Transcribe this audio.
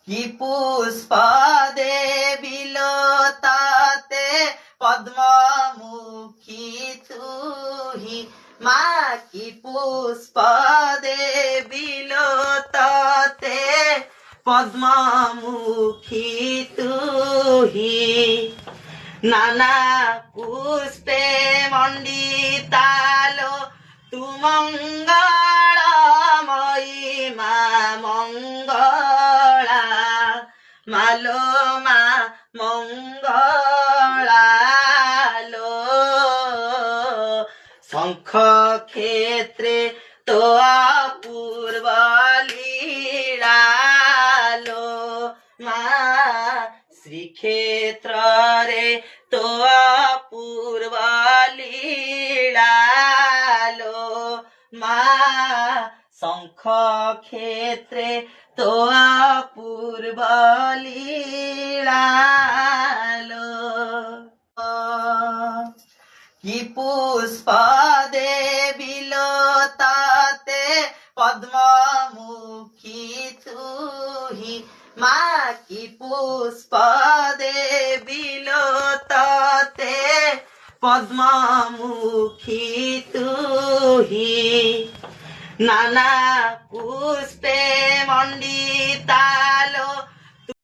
কি পুষ্প দেবিলতাতে পদ্মমুখী তুহি মা, কি পুষ্প দেবিলতাতে পদ্মমুখী তুহি নানা পুষ্পে মণ্ডিতালো তুমঙ্গলময়ী মা মঙ্গলা মালো মা মঙ্গলালো শঙ্খ ক্ষেত্রে তো অপূর্ব লীলালো মা শ্রীক্ষেত্রে তো অপূর্ব লীলালো মা শঙ্খ ক্ষেত্রে তো অপূর্ব লীলালো কি পুষ্প দেবিলতাতে পদ্মমুখী তুহি মা, কি পুষ্প দেবিলতাতে পদ্মমুখী তুহি নানা পুষ্পে মণ্ডিতা